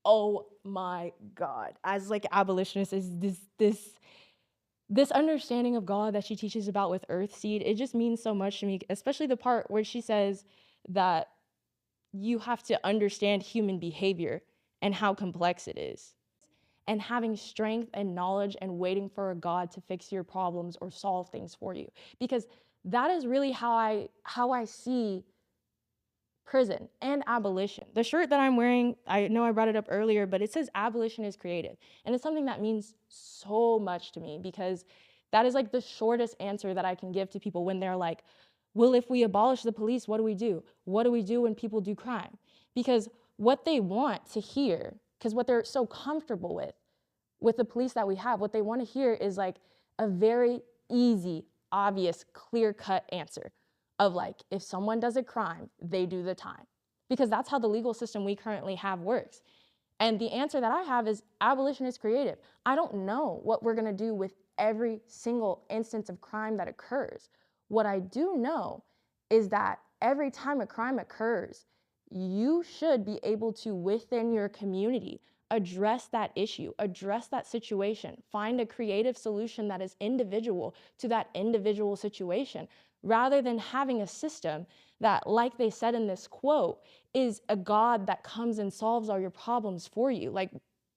Oh my God. As like abolitionist, is this understanding of God that she teaches about with Earthseed, it just means so much to me, especially the part where she says that you have to understand human behavior and how complex it is. And having strength and knowledge and waiting for a God to fix your problems or solve things for you. Because that is really how I see prison and abolition. The shirt that I'm wearing, I know I brought it up earlier, but it says abolition is creative. And it's something that means so much to me because that is like the shortest answer that I can give to people when they're like, well, if we abolish the police, what do we do? What do we do when people do crime? Because what they want to hear, because what they're so comfortable with the police that we have, what they want to hear is like a very easy, obvious, clear-cut answer of like, if someone does a crime, they do the time. Because that's how the legal system we currently have works. And the answer that I have is abolition is creative. I don't know what we're gonna do with every single instance of crime that occurs. What I do know is that every time a crime occurs, you should be able to, within your community, address that issue, address that situation, find a creative solution that is individual to that individual situation, rather than having a system that, like they said in this quote, is a God that comes and solves all your problems for you. Like,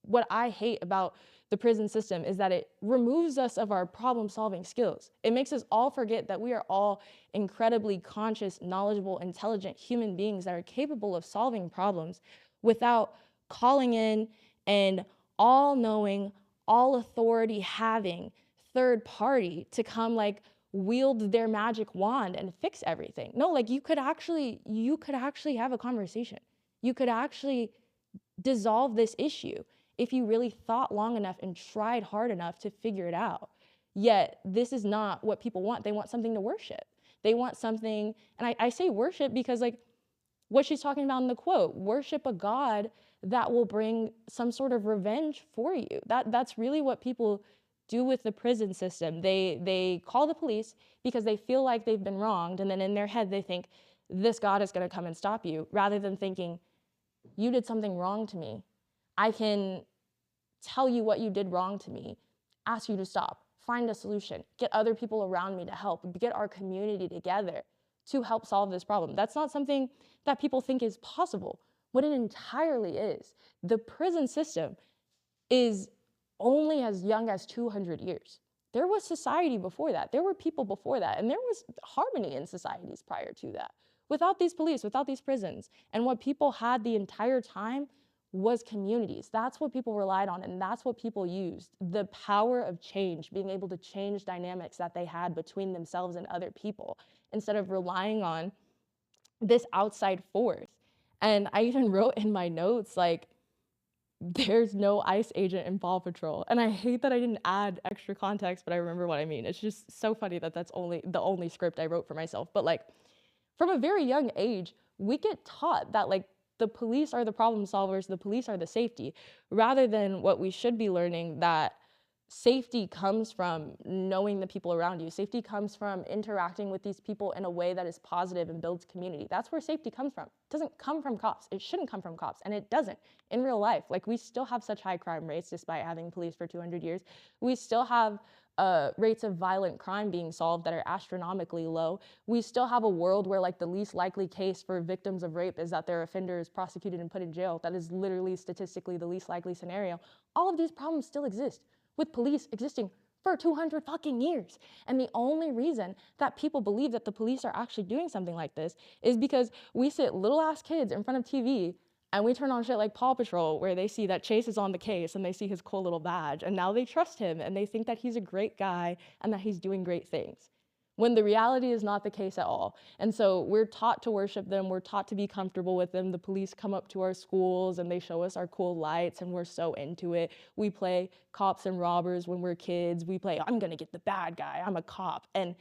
what I hate about the prison system is that it removes us of our problem-solving skills. It makes us all forget that we are all incredibly conscious, knowledgeable, intelligent human beings that are capable of solving problems without calling in an all-knowing, all-authority-having third party to come like wield their magic wand and fix everything. No, like you could actually have a conversation. You could actually dissolve this issue if you really thought long enough and tried hard enough to figure it out. Yet this is not what people want. They want something to worship. They want something, and I say worship because like what she's talking about in the quote, worship a God that will bring some sort of revenge for you. That's really what people do with the prison system. They call the police because they feel like they've been wronged, and then in their head they think, this God is gonna come and stop you, rather than thinking, you did something wrong to me. I can tell you what you did wrong to me, ask you to stop, find a solution, get other people around me to help, get our community together to help solve this problem. That's not something that people think is possible. What it entirely is. The prison system is only as young as 200 years. There was society before that. There were people before that. And there was harmony in societies prior to that. Without these police, without these prisons. And what people had the entire time was communities. That's what people relied on, and that's what people used. The power of change, being able to change dynamics that they had between themselves and other people, instead of relying on this outside force. And I even wrote in my notes, like, there's no ICE agent in Paw Patrol. And I hate that I didn't add extra context, but I remember what I mean. It's just so funny that that's the only script I wrote for myself. But like, from a very young age, we get taught that like the police are the problem solvers, the police are the safety, rather than what we should be learning, that safety comes from knowing the people around you. Safety comes from interacting with these people in a way that is positive and builds community. That's where safety comes from. It doesn't come from cops. It shouldn't come from cops, and it doesn't in real life. Like, we still have such high crime rates despite having police for 200 years. We still have rates of violent crime being solved that are astronomically low. We still have a world where like the least likely case for victims of rape is that their offender is prosecuted and put in jail. That is literally statistically the least likely scenario. All of these problems still exist, with police existing for 200 fucking years. And the only reason that people believe that the police are actually doing something like this is because we sit little ass kids in front of TV and we turn on shit like Paw Patrol, where they see that Chase is on the case and they see his cool little badge, and now they trust him and they think that he's a great guy and that he's doing great things, when the reality is not the case at all. And so we're taught to worship them, we're taught to be comfortable with them. The police come up to our schools and they show us our cool lights and we're so into it. We play cops and robbers when we're kids. We play, I'm gonna get the bad guy, I'm a cop. And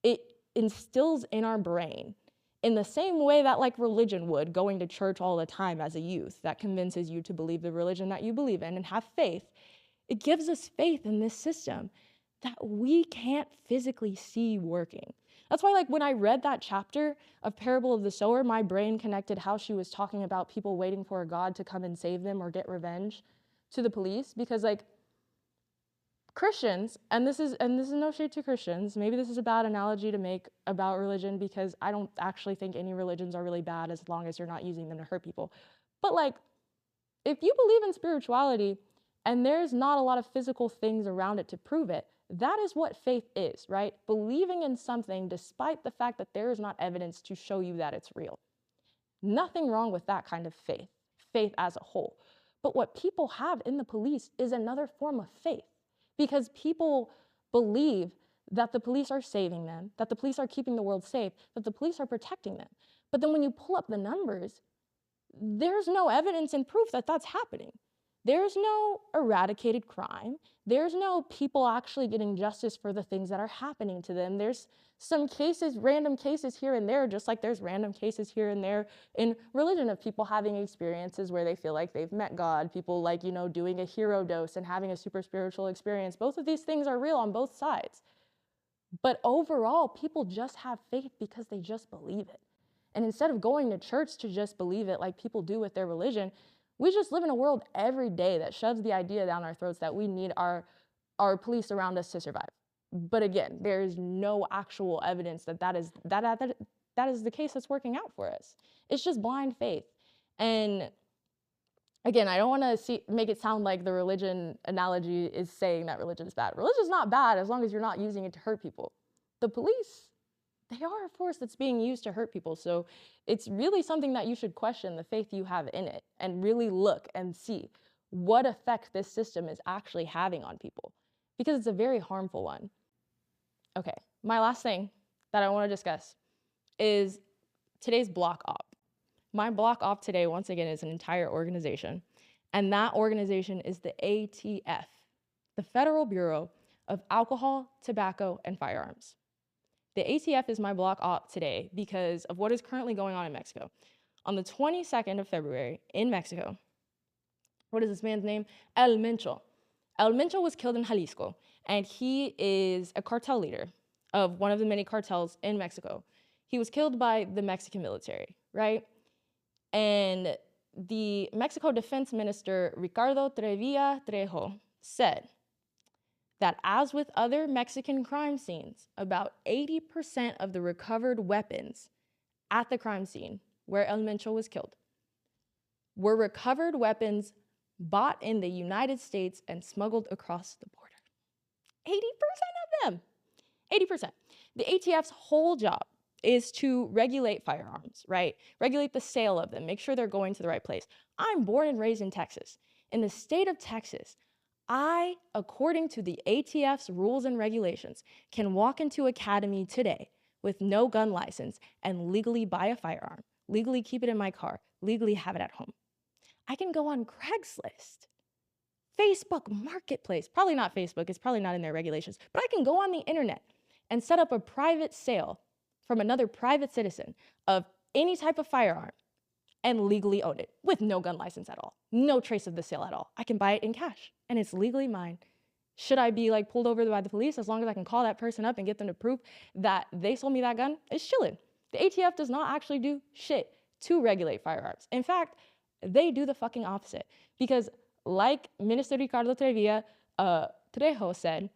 it instills in our brain, in the same way that like religion would, going to church all the time as a youth, that convinces you to believe the religion that you believe in and have faith. It gives us faith in this system that we can't physically see working. That's why like when I read that chapter of Parable of the Sower, my brain connected how she was talking about people waiting for a God to come and save them or get revenge to the police, because like Christians, and this is no shade to Christians, maybe this is a bad analogy to make about religion, because I don't actually think any religions are really bad as long as you're not using them to hurt people. But like, if you believe in spirituality and there's not a lot of physical things around it to prove it, that is what faith is, right? Believing in something despite the fact that there is not evidence to show you that it's real. Nothing wrong with that kind of faith, faith as a whole. But what people have in the police is another form of faith, because people believe that the police are saving them, that the police are keeping the world safe, that the police are protecting them. But then when you pull up the numbers, there's no evidence and proof that that's happening. There's no eradicated crime. There's no people actually getting justice for the things that are happening to them. There's some cases, random cases here and there, just like there's random cases here and there in religion of people having experiences where they feel like they've met God, people like, you know, doing a hero dose and having a super spiritual experience. Both of these things are real on both sides. But overall, people just have faith because they just believe it. And instead of going to church to just believe it like people do with their religion, we just live in a world every day that shoves the idea down our throats that we need our police around us to survive. But again, there is no actual evidence that is the case that's working out for us. It's just blind faith. And again, I don't want to make it sound like the religion analogy is saying that religion is bad. Religion is not bad as long as you're not using it to hurt people. The police, they are a force that's being used to hurt people. So it's really something that you should question the faith you have in it and really look and see what effect this system is actually having on people, because it's a very harmful one. Okay, my last thing that I want to discuss is today's block op. My block op today, once again, is an entire organization, and that organization is the ATF, the Federal Bureau of Alcohol, Tobacco, and Firearms. The ATF is my block op today because of what is currently going on in Mexico. On the 22nd of February in Mexico, what is this man's name? El Mencho. El Mencho was killed in Jalisco, and he is a cartel leader of one of the many cartels in Mexico. He was killed by the Mexican military, right? And the Mexico Defense Minister, Ricardo Trevilla Trejo, said that as with other Mexican crime scenes, about 80% of the recovered weapons at the crime scene where El Mencho was killed were recovered weapons bought in the United States and smuggled across the border. 80% of them. 80%. The ATF's whole job is to regulate firearms, right? Regulate the sale of them, make sure they're going to the right place. I'm born and raised in Texas. In the state of Texas, I, according to the ATF's rules and regulations, can walk into Academy today with no gun license and legally buy a firearm, legally keep it in my car, legally have it at home. I can go on Craigslist, Facebook Marketplace, probably not Facebook, it's probably not in their regulations, but I can go on the internet and set up a private sale from another private citizen of any type of firearm and legally own it with no gun license at all, no trace of the sale at all. I can buy it in cash and it's legally mine. Should I be like pulled over by the police? As long as I can call that person up and get them to prove that they sold me that gun, it's chilling. The ATF does not actually do shit to regulate firearms. In fact, they do the fucking opposite because like Minister Ricardo Trevilla Trejo said,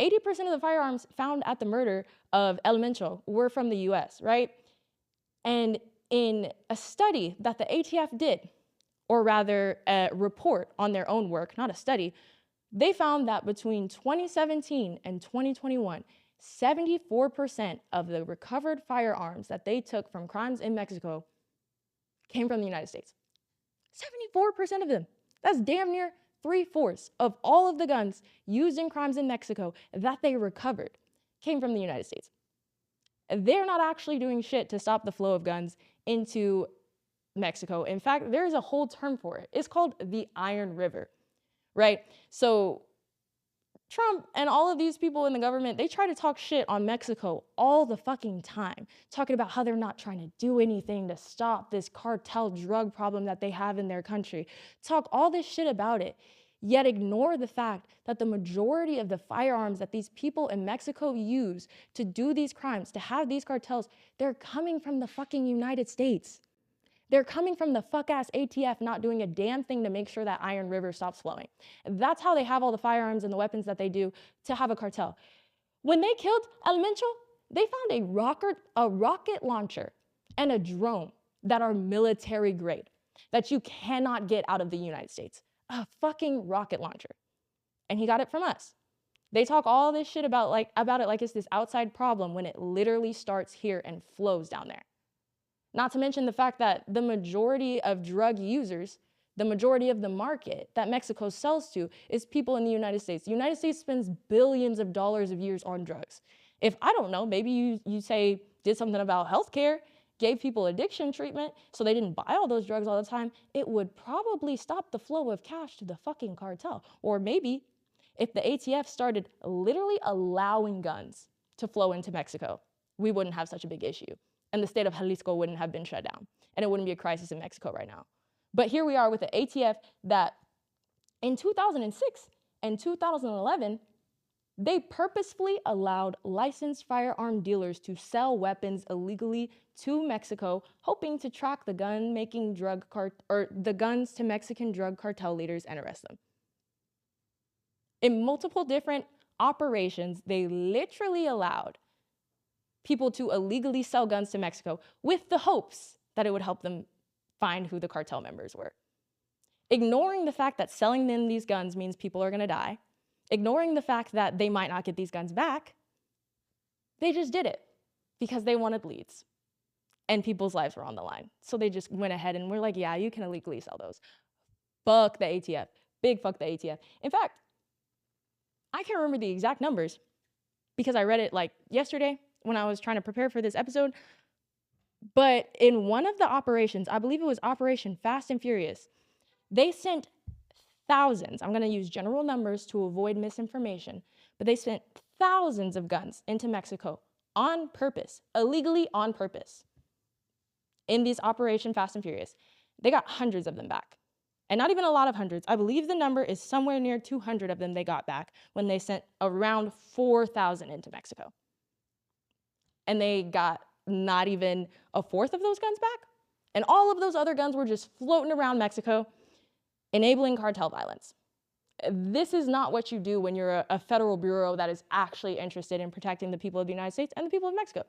80% of the firearms found at the murder of El Mencho were from the US, right? And in a study that the ATF did, or rather a report on their own work, not a study, they found that between 2017 and 2021, 74% of the recovered firearms that they took from crimes in Mexico came from the United States. 74% of them. That's damn near 3/4 of all of the guns used in crimes in Mexico that they recovered came from the United States. They're not actually doing shit to stop the flow of guns into Mexico. In fact, there's a whole term for it. It's called the Iron River, right? So Trump and all of these people in the government, they try to talk shit on Mexico all the fucking time, talking about how they're not trying to do anything to stop this cartel drug problem that they have in their country. Talk all this shit about it, yet ignore the fact that the majority of the firearms that these people in Mexico use to do these crimes, to have these cartels, they're coming from the fucking United States. They're coming from the fuck-ass ATF not doing a damn thing to make sure that Iron River stops flowing. That's how they have all the firearms and the weapons that they do to have a cartel. When they killed El Mencho, they found a rocket launcher and a drone that are military grade that you cannot get out of the United States. A fucking rocket launcher. And he got it from us. They talk all this shit about it like it's this outside problem when it literally starts here and flows down there. Not to mention the fact that the majority of drug users, the majority of the market that Mexico sells to is people in the United States. The United States spends billions of dollars a year on drugs. If, I don't know, maybe you say did something about healthcare, gave people addiction treatment so they didn't buy all those drugs all the time, it would probably stop the flow of cash to the fucking cartel. Or maybe if the ATF started literally allowing guns to flow into Mexico, we wouldn't have such a big issue. And the state of Jalisco wouldn't have been shut down. And it wouldn't be a crisis in Mexico right now. But here we are with the ATF that in 2006 and 2011, they purposefully allowed licensed firearm dealers to sell weapons illegally to Mexico, hoping to track the the guns to Mexican drug cartel leaders and arrest them. In multiple different operations, they literally allowed people to illegally sell guns to Mexico with the hopes that it would help them find who the cartel members were. Ignoring the fact that selling them these guns means people are going to die, ignoring the fact that they might not get these guns back, they just did it because they wanted leads and people's lives were on the line. So they just went ahead and were like, yeah, you can illegally sell those. Fuck the ATF. Big fuck the ATF. In fact, I can't remember the exact numbers, because I read it like yesterday when I was trying to prepare for this episode. But in one of the operations, I believe it was Operation Fast and Furious, they sent thousands, I'm going to use general numbers to avoid misinformation, but they sent thousands of guns into Mexico on purpose, illegally on purpose. In this Operation Fast and Furious, they got hundreds of them back. And not even a lot of hundreds. I believe the number is somewhere near 200 of them they got back when they sent around 4,000 into Mexico. And they got not even a fourth of those guns back. And all of those other guns were just floating around Mexico, enabling cartel violence. This is not what you do when you're a federal bureau that is actually interested in protecting the people of the United States and the people of Mexico.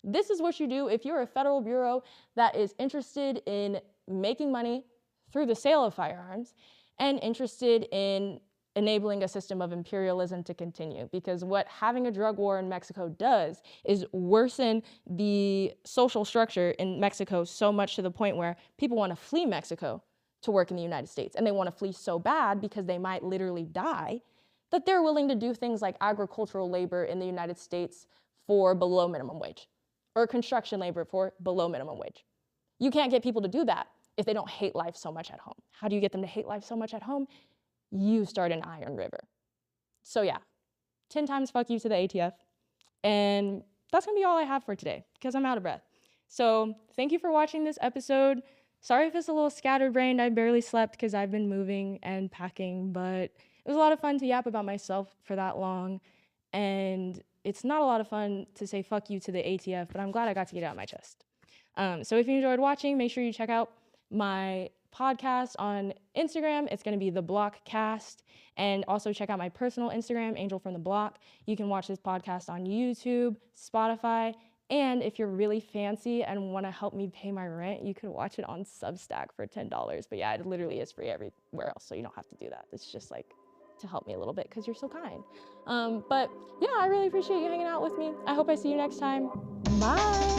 This is what you do if you're a federal bureau that is interested in making money through the sale of firearms and interested in enabling a system of imperialism to continue. Because what having a drug war in Mexico does is worsen the social structure in Mexico so much to the point where people want to flee Mexico to work in the United States. And they want to flee so bad because they might literally die that they're willing to do things like agricultural labor in the United States for below minimum wage, or construction labor for below minimum wage. You can't get people to do that if they don't hate life so much at home. How do you get them to hate life so much at home? You start an iron river. So yeah, 10 times fuck you to the ATF. And that's gonna be all I have for today because I'm out of breath. So thank you for watching this episode. Sorry if it's a little scatterbrained. I barely slept because I've been moving and packing, but it was a lot of fun to yap about myself for that long. And it's not a lot of fun to say fuck you to the ATF, but I'm glad I got to get it out of my chest. So if you enjoyed watching, make sure you check out my podcast on Instagram. It's going to be the Bloc Cast. And also check out my personal Instagram, Angel from the Bloc. You can watch this podcast on YouTube, Spotify, and if you're really fancy and want to help me pay my rent, you could watch it on Substack for $10. But yeah, it literally is free everywhere else, so you don't have to do that. It's just like to help me a little bit because you're so kind. But yeah, I really appreciate you hanging out with me. I hope I see you next time. Bye.